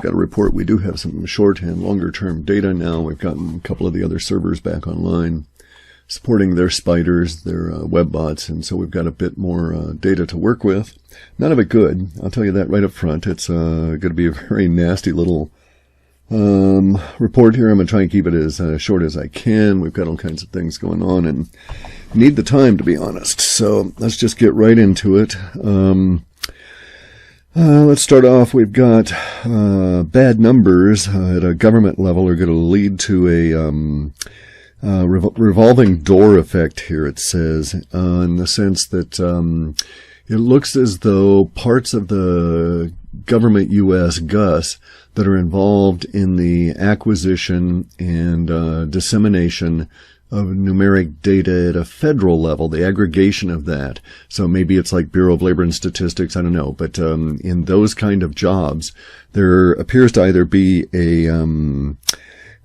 Got a report. We do have some short and longer term data now. We've gotten a couple of the other servers back online supporting their spiders, their Webbots, and so we've got a bit more data to work with. None of it good. I'll tell you that right up front. It's going to be a very nasty little report here. I'm going to try and keep it as short as I can. We've got all kinds of things going on and need the time, to be honest. So let's just get right into it. Let's start off. We've got bad numbers at a government level are going to lead to a revolving door effect here, it says, in the sense that it looks as though parts of the government U.S. GUS that are involved in the acquisition and dissemination of numeric data at a federal level, the aggregation of that. So maybe it's like Bureau of Labor and Statistics, I don't know. But in those kind of jobs, there appears to either be a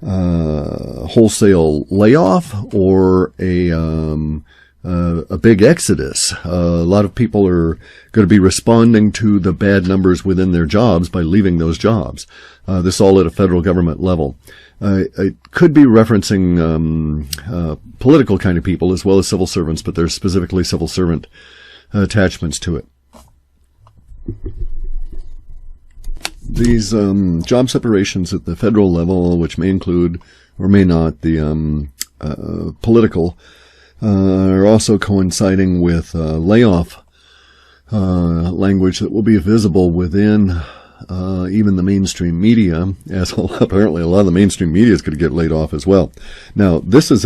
wholesale layoff or a big exodus. A lot of people are going to be responding to the bad numbers within their jobs by leaving those jobs. This all at a federal government level. It could be referencing political kind of people as well as civil servants, but there's specifically civil servant attachments to it. These job separations at the federal level, which may include or may not the political, are also coinciding with layoff language that will be visible within even the mainstream media, as apparently a lot of the mainstream media is going to get laid off as well. Now, this is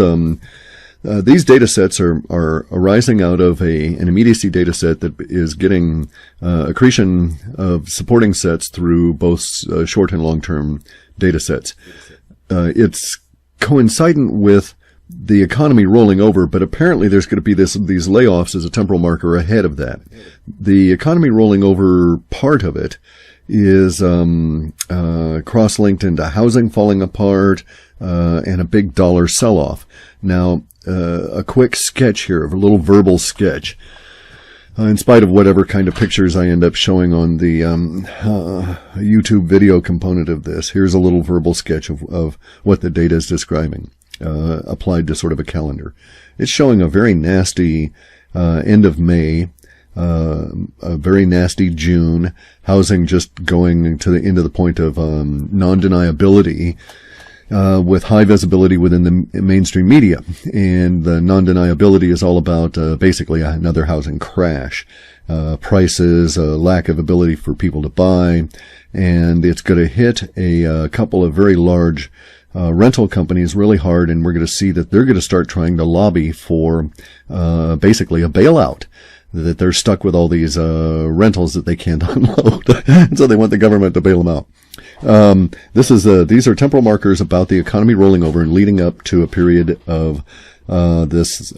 these data sets are arising out of an immediacy data set that is getting accretion of supporting sets through both short and long-term data sets. It's coincident with the economy rolling over, but apparently there's going to be these layoffs as a temporal marker ahead of that. The economy rolling over part of it is cross-linked into housing falling apart and a big dollar sell-off. Now, a quick sketch here, a little verbal sketch. In spite of whatever kind of pictures I end up showing on the YouTube video component of this, here's a little verbal sketch of what the data is describing, applied to sort of a calendar. It's showing a very nasty end of May, a very nasty June, housing just going into the point of non-deniability, with high visibility within the mainstream media. And the non-deniability is all about basically another housing crash, prices, lack of ability for people to buy, and it's going to hit a couple of very large rental companies really hard, and we're going to see that they're going to start trying to lobby for basically a bailout, that they're stuck with all these rentals that they can't unload, and so they want the government to bail them out. These are temporal markers about the economy rolling over and leading up to a period of this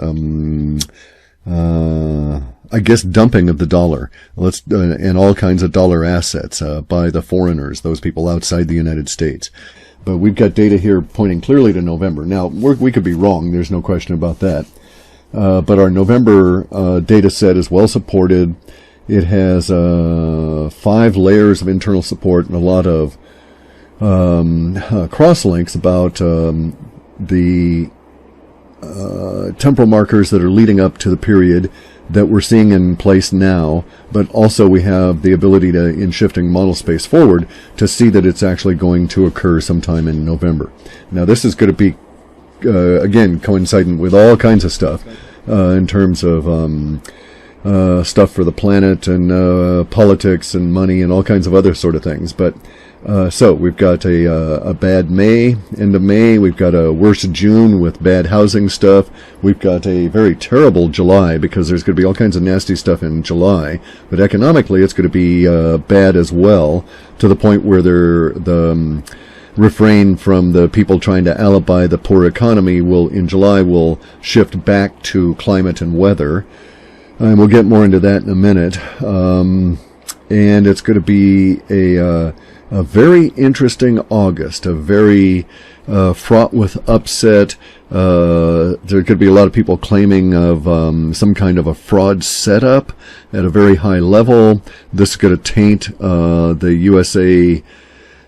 I guess dumping of the dollar, and all kinds of dollar assets by the foreigners, those people outside the United States. But we've got data here pointing clearly to November. Now, we could be wrong. There's no question about that. But our November data set is well supported. It has 5 layers of internal support and a lot of cross-links about the temporal markers that are leading up to the period that we're seeing in place now, but also we have the ability to, in shifting model space forward, to see that it's actually going to occur sometime in November. Now, this is going to be again, coincident with all kinds of stuff in terms of stuff for the planet and politics and money and all kinds of other sort of things. But so we've got a bad May, end of May. We've got a worse June with bad housing stuff. We've got a very terrible July because there's going to be all kinds of nasty stuff in July. But economically, it's going to be bad as well, to the point where the refrain from the people trying to alibi the poor economy in July will shift back to climate and weather. And we'll get more into that in a minute. And it's going to be a very interesting August, a very fraught with upset. There could be a lot of people claiming of some kind of a fraud setup at a very high level. This is going to taint the USA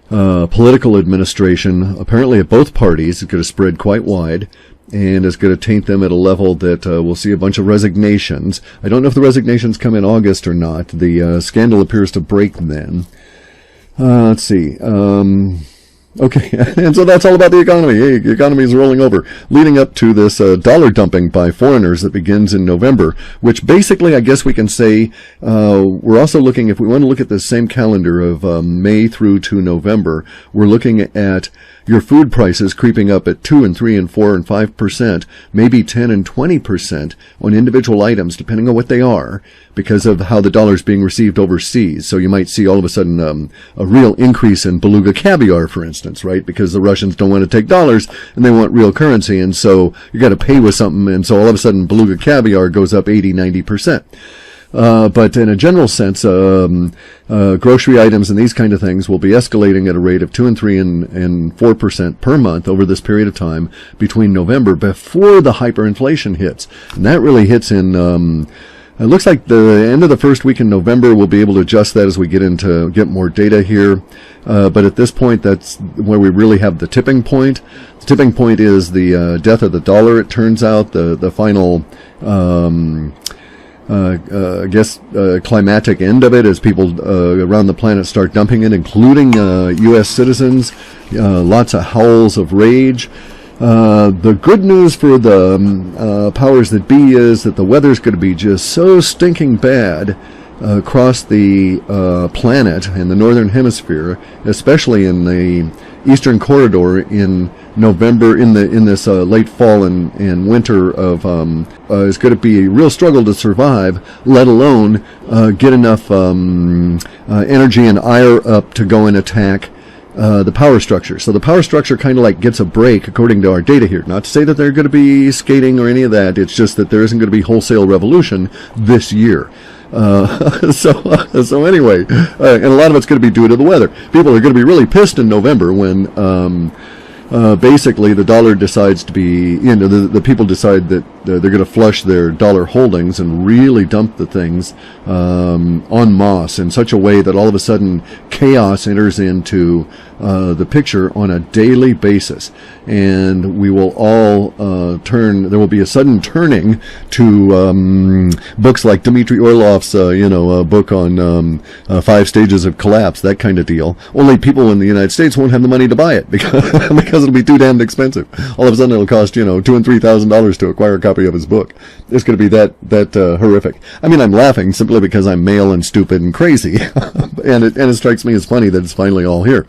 political administration, apparently at both parties, is going to spread quite wide, and is going to taint them at a level that we'll see a bunch of resignations. I don't know if the resignations come in August or not. The scandal appears to break then. Let's see. Okay, and so that's all about the economy. Hey, the economy is rolling over, leading up to this dollar dumping by foreigners that begins in November, which basically, I guess we can say, we're also looking, if we want to look at the same calendar of May through to November, we're looking at your food prices creeping up at 2 and 3 and 4 and 5%, maybe 10 and 20% on individual items, depending on what they are, because of how the dollar is being received overseas. So you might see all of a sudden a real increase in beluga caviar, for instance, right? Because the Russians don't want to take dollars and they want real currency, and so you got to pay with something, and so all of a sudden beluga caviar goes up 80-90%. But in a general sense, grocery items and these kind of things will be escalating at a rate of 2 and 3 and 4% per month over this period of time between November, before the hyperinflation hits. And that really hits in, it looks like the end of the first week in November. We'll be able to adjust that as we get more data here. But at this point, that's where we really have the tipping point. The tipping point is the death of the dollar, it turns out, the final climatic end of it, as people around the planet start dumping it, including U.S. citizens. Lots of howls of rage. The good news for the powers that be is that the weather's going to be just so stinking bad across the planet in the northern hemisphere, especially in the eastern corridor in November, in this late fall and winter of is going to be a real struggle to survive, let alone get enough energy and ire up to go and attack the power structure. So the power structure kind of like gets a break according to our data here. Not to say that they're going to be skating or any of that. It's just that there isn't going to be wholesale revolution this year. So anyway, and a lot of it's going to be due to the weather. People are going to be really pissed in November when basically the dollar decides to be, the people decide that they're going to flush their dollar holdings and really dump the things en masse in such a way that all of a sudden chaos enters into the picture on a daily basis, and we will all there will be a sudden turning to books like Dmitry Orlov's book on 5 stages of collapse, that kind of deal. Only people in the United States won't have the money to buy it because it'll be too damned expensive. All of a sudden it'll cost $2,000 and $3,000 to acquire a copy of his book. It's going to be that horrific. I mean, I'm laughing simply because I'm male and stupid and crazy, and it strikes me as funny that it's finally all here.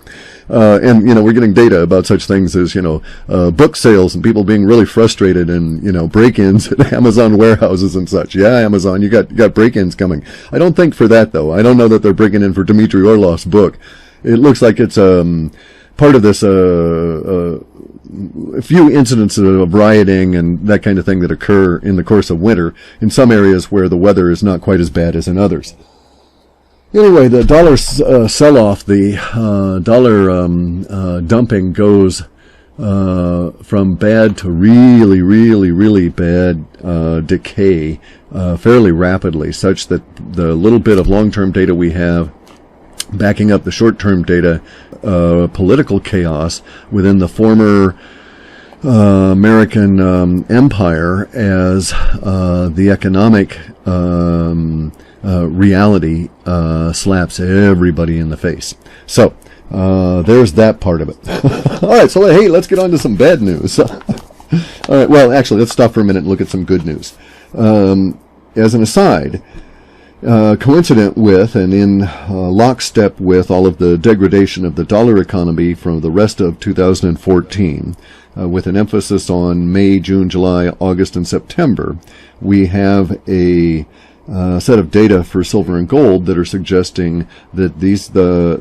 And we're getting data about such things as book sales and people being really frustrated, and break-ins at Amazon warehouses and such. Yeah, Amazon, you got break-ins coming. I don't think for that though. I don't know that they're breaking in for Dmitry Orlov's book. It looks like it's part of this a few incidents of rioting and that kind of thing that occur in the course of winter in some areas where the weather is not quite as bad as in others. Anyway, the dollar sell-off, the dollar dumping goes from bad to really, really, really bad decay fairly rapidly, such that the little bit of long-term data we have backing up the short-term data, political chaos within the former American empire as the economic reality slaps everybody in the face. So there's that part of it. All right, so hey, let's get on to some bad news. All right, well, actually, let's stop for a minute and look at some good news. As an aside, coincident with and in lockstep with all of the degradation of the dollar economy from the rest of 2014, with an emphasis on May, June, July, August, and September, we have a set of data for silver and gold that are suggesting that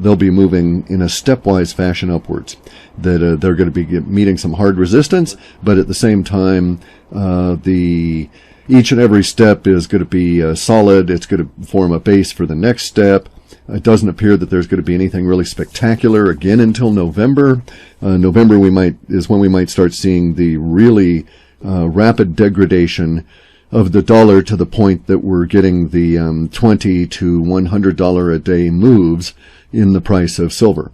they'll be moving in a stepwise fashion upwards. That they're going to be meeting some hard resistance, but at the same time, each and every step is going to be solid. It's going to form a base for the next step. It doesn't appear that there's going to be anything really spectacular again until November. November is when we might start seeing the really rapid degradation of the dollar to the point that we're getting the $20 to $100 a day moves in the price of silver.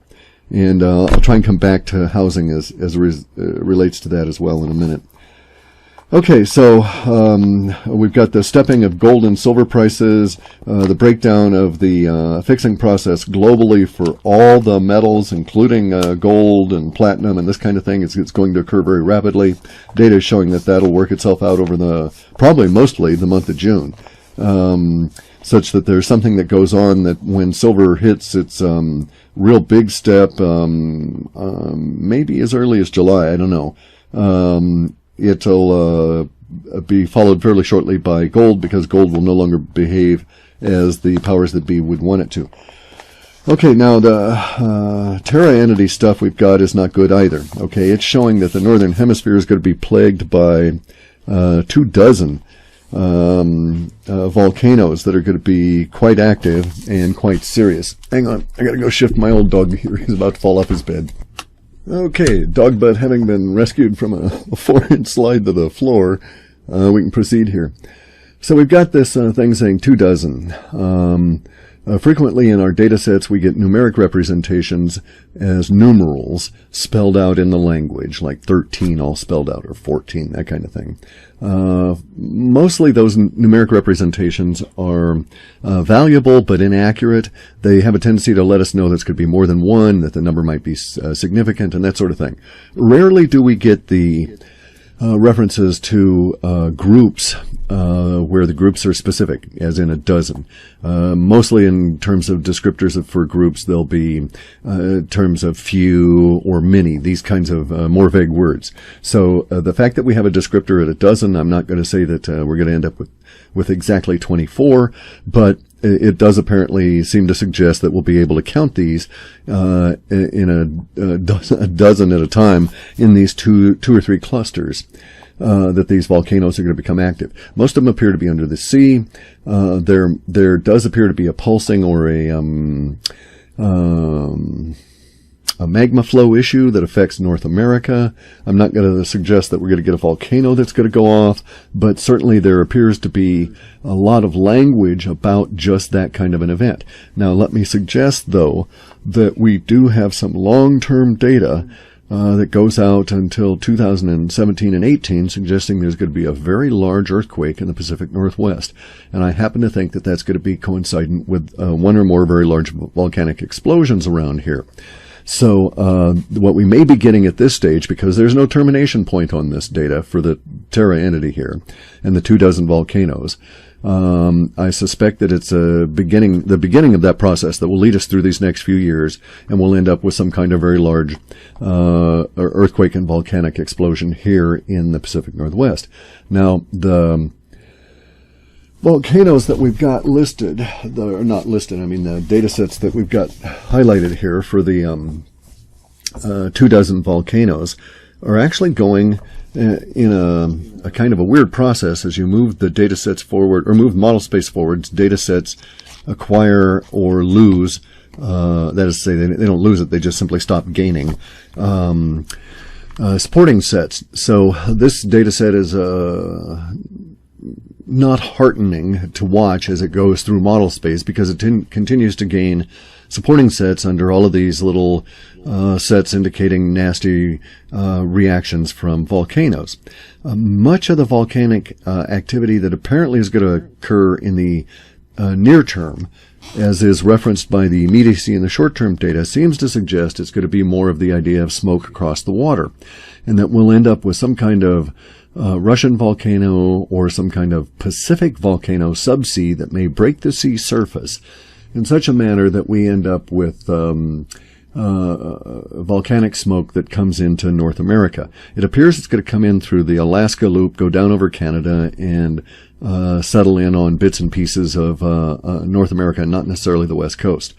And I'll try and come back to housing as relates to that as well in a minute. Okay, so we've got the stepping of gold and silver prices, the breakdown of the fixing process globally for all the metals, including gold and platinum and this kind of thing. It's going to occur very rapidly. Data is showing that that'll work itself out over probably mostly the month of June, such that there's something that goes on that when silver hits its real big step, maybe as early as July, I don't know. It'll be followed fairly shortly by gold, because gold will no longer behave as the powers that be would want it to. Okay, now the Terra entity stuff we've got is not good either. Okay, it's showing that the northern hemisphere is going to be plagued by 24 volcanoes that are going to be quite active and quite serious. Hang on, I got to go shift my old dog here. He's about to fall off his bed. Okay, dog butt having been rescued from a 4-inch slide to the floor, we can proceed here. So we've got this thing saying 24. Frequently in our data sets we get numeric representations as numerals spelled out in the language, like 13 all spelled out, or 14, that kind of thing. Mostly those numeric representations are valuable but inaccurate. They have a tendency to let us know this could be more than one, that the number might be significant, and that sort of thing. Rarely do we get the references to groups where the groups are specific, as in a dozen. Mostly in terms of descriptors for groups, they'll be terms of few or many, these kinds of more vague words. So the fact that we have a descriptor at a dozen, I'm not going to say that we're going to end up with exactly 24, but it does apparently seem to suggest that we'll be able to count these in a dozen at a time in these two or three clusters, that these volcanoes are going to become active. Most of them appear to be under the sea. There does appear to be a pulsing or a magma flow issue that affects North America. I'm not going to suggest that we're going to get a volcano that's going to go off, but certainly there appears to be a lot of language about just that kind of an event. Now, let me suggest, though, that we do have some long-term data that goes out until 2017 and 18, suggesting there's going to be a very large earthquake in the Pacific Northwest. And I happen to think that that's going to be coincident with one or more very large volcanic explosions around here. So what we may be getting at this stage, because there's no termination point on this data for the Terra entity here and the 24 volcanoes, I suspect that it's the beginning of that process that will lead us through these next few years, and we'll end up with some kind of very large earthquake and volcanic explosion here in the Pacific Northwest. Now, the volcanoes that we've got listed, the data sets that we've got highlighted here for the 24 volcanoes are actually going in a kind of a weird process as you move the data sets forward, or move model space forwards. Data sets acquire or lose, that is to say, they don't lose it, they just simply stop gaining supporting sets. So this data set is not heartening to watch as it goes through model space, because it continues to gain supporting sets under all of these little sets indicating nasty reactions from volcanoes. Much of the volcanic activity that apparently is going to occur in the near term, as is referenced by the immediacy in the short-term data, seems to suggest it's going to be more of the idea of smoke across the water, and that we'll end up with some kind of Russian volcano or some kind of Pacific volcano subsea that may break the sea surface in such a manner that we end up with volcanic smoke that comes into North America. It appears it's going to come in through the Alaska Loop, go down over Canada, and settle in on bits and pieces of North America, not necessarily the West Coast.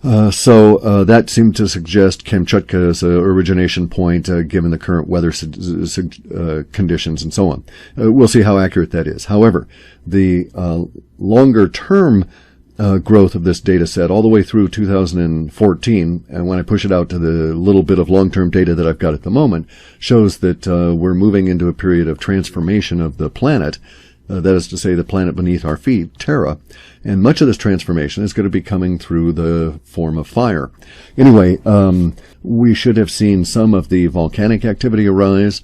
So that seemed to suggest Kamchatka as an origination point, given the current weather conditions and so on. We'll see how accurate that is. However, the longer-term growth of this data set all the way through 2014, and when I push it out to the little bit of long-term data that I've got at the moment, shows that we're moving into a period of transformation of the planet that is to say the planet beneath our feet, Terra. And much of this transformation is going to be coming through the form of fire. Anyway, we should have seen some of the volcanic activity arise.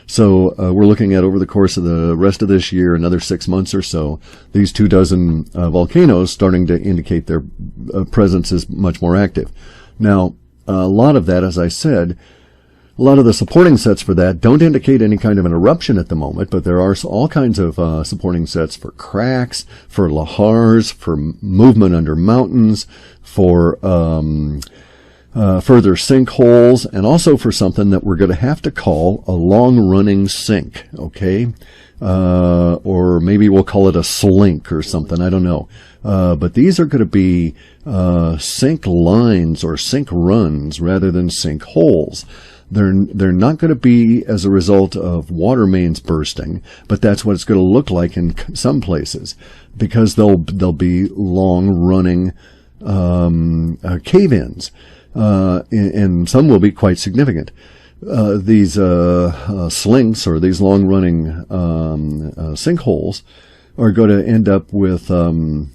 So we're looking at, over the course of the rest of this year, another 6 months or so, these 24 volcanoes starting to indicate their presence is much more active. Now, a lot of that, as I said, a lot of the supporting sets for that don't indicate any kind of an eruption at the moment, but there are all kinds of supporting sets for cracks, for lahars, for movement under mountains, for further sinkholes, and also for something that we're going to have to call a long-running sink, okay? Or maybe we'll call it a slink or something, I don't know. But these are going to be sink lines or sink runs rather than sink holes. They're not going to be as a result of water mains bursting, but that's what it's going to look like in some places, because they'll be long-running cave-ins. And some will be quite significant. These slinks, or these long-running sinkholes, are going to end up with some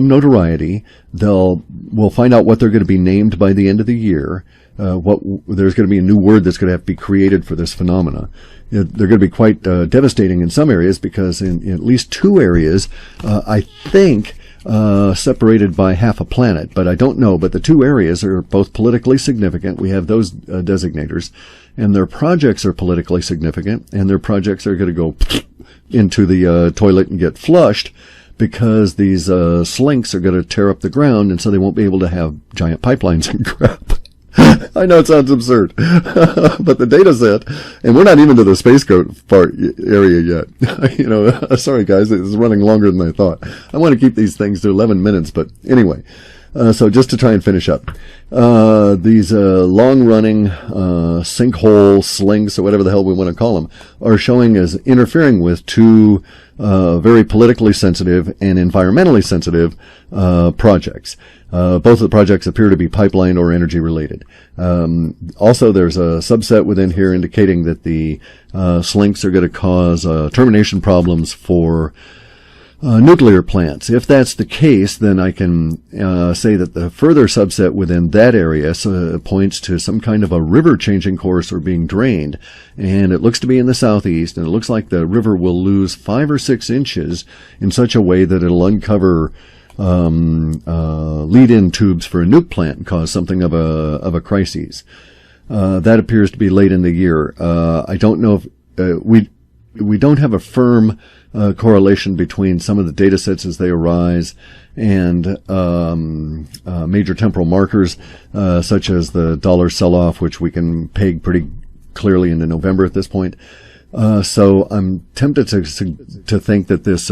notoriety. We'll find out what they're going to be named by the end of the year. There's going to be a new word that's going to have to be created for this phenomena. They're going to be quite devastating in some areas, because in at least 2 areas, I think, separated by half a planet, but I don't know. But the 2 areas are both politically significant. We have those designators, and their projects are politically significant, and their projects are going to go into the toilet and get flushed, because these slinks are going to tear up the ground, and so they won't be able to have giant pipelines and crap. I know it sounds absurd, but the data set, and we're not even to the space coat part area yet. Sorry guys, it's running longer than I thought. I want to keep these things to 11 minutes, but anyway. So just to try and finish up, these long-running sinkhole slinks, or whatever the hell we want to call them, are showing as interfering with 2 very politically sensitive and environmentally sensitive projects. Both of the projects appear to be pipeline or energy related. Also, there's a subset within here indicating that the slinks are going to cause termination problems for nuclear plants. If that's the case, then I can say that the further subset within that area points to some kind of a river changing course or being drained. And it looks to be in the southeast, and it looks like the river will lose 5 or 6 inches in such a way that it'll uncover lead-in tubes for a nuke plant and cause something of a crisis. That appears to be late in the year. I don't know if we don't have a firm correlation between some of the data sets as they arise and major temporal markers such as the dollar sell-off, which we can peg pretty clearly into November at this point. So I'm tempted to think that this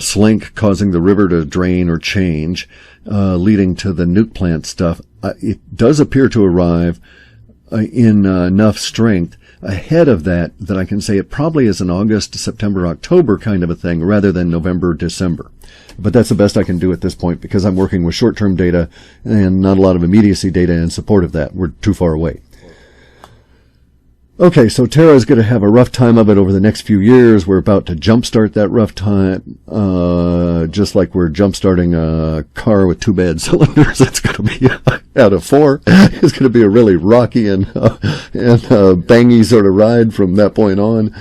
slink causing the river to drain or change, leading to the nuke plant stuff, it does appear to arrive in enough strength ahead of that I can say it probably is an August, September, October kind of a thing rather than November, December. But that's the best I can do at this point, because I'm working with short-term data and not a lot of immediacy data in support of that. We're too far away. Okay, so Terra is going to have a rough time of it over the next few years. We're about to jumpstart that rough time, just like we're jumpstarting a car with 2 bad cylinders. It's going to be out of 4. It's going to be a really rocky and bangy sort of ride from that point on.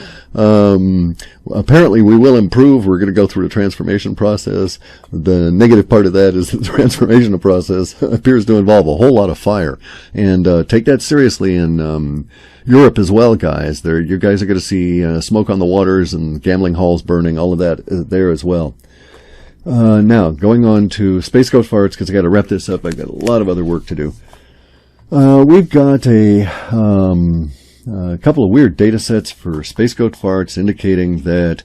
Apparently we will improve. We're going to go through a transformation process. The negative part of that is the transformation process appears to involve a whole lot of fire, and take that seriously in Europe as well, guys. You guys are going to see smoke on the waters and gambling halls burning, all of that there as well. Now, going on to Space Goat Farts, because I got to wrap this up. I've got a lot of other work to do. We've got a couple of weird data sets for Space Goat Farts indicating that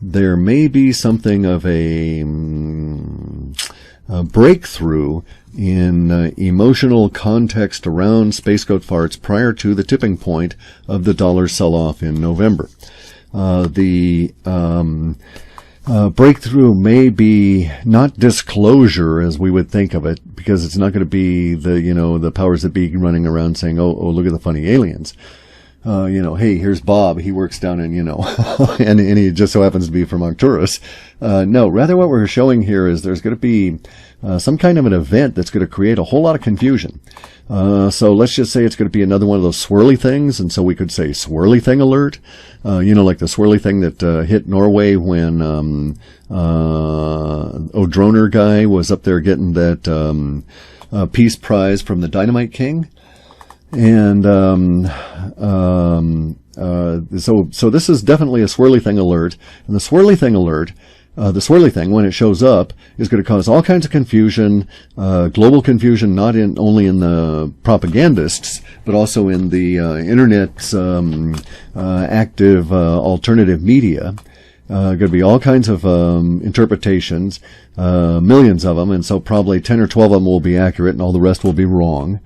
there may be something of a breakthrough in emotional context around Space Goat Farts prior to the tipping point of the dollar sell-off in November. The breakthrough may be not disclosure as we would think of it, because it's not going to be the powers that be running around saying, oh, look at the funny aliens. hey, here's Bob. He works down in, and he just so happens to be from Arcturus. No, rather what we're showing here is there's going to be some kind of an event that's going to create a whole lot of confusion. So let's just say it's going to be another one of those swirly things, and so we could say swirly thing alert. Like the swirly thing that hit Norway when O'Droner guy was up there getting that peace prize from the Dynamite King. And so this is definitely a swirly thing alert, and the swirly thing alert, the swirly thing, when it shows up, is going to cause all kinds of confusion, global confusion, not only in the propagandists, but also in the internet's active alternative media. Going to be all kinds of interpretations, millions of them, and so probably 10 or 12 of them will be accurate, and all the rest will be wrong.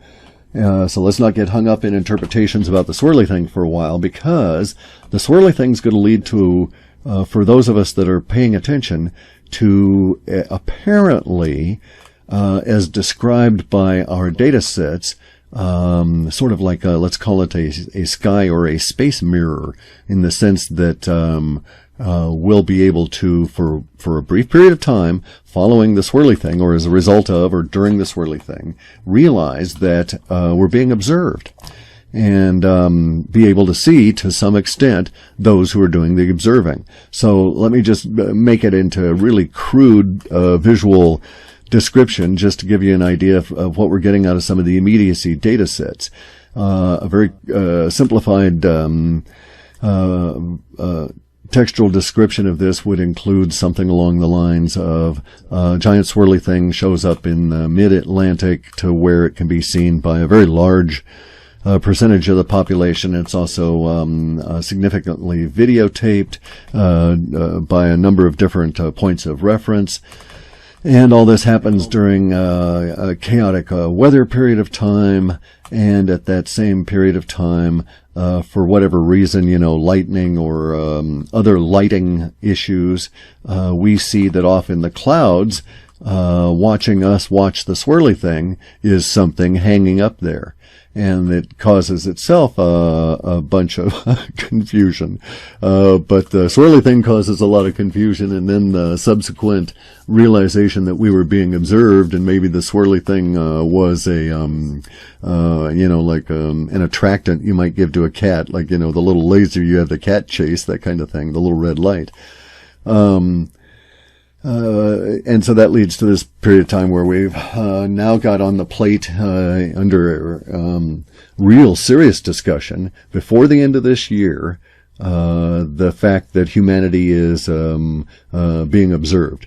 So let's not get hung up in interpretations about the swirly thing for a while, because the swirly thing is going to lead to, for those of us that are paying attention, to apparently, as described by our data sets, sort of like let's call it a sky or a space mirror, in the sense that we'll be able to, for a brief period of time, following the swirly thing, or as a result of, or during the swirly thing, realize that we're being observed, and be able to see, to some extent, those who are doing the observing. So let me just make it into a really crude visual description, just to give you an idea of what we're getting out of some of the immediacy data sets. A very simplified textual description of this would include something along the lines of giant swirly thing shows up in the mid-Atlantic to where it can be seen by a very large percentage of the population. It's also significantly videotaped by a number of different points of reference. And all this happens during a chaotic weather period of time, and at that same period of time, for whatever reason, lightning or other lighting issues, we see that off in the clouds, watching us watch the swirly thing is something hanging up there. And it causes itself a bunch of confusion. But the swirly thing causes a lot of confusion, and then the subsequent realization that we were being observed, and maybe the swirly thing was a, like an attractant you might give to a cat, like, the little laser you have the cat chase, that kind of thing, the little red light. And so that leads to this period of time where we've now got on the plate under real serious discussion before the end of this year the fact that humanity is being observed.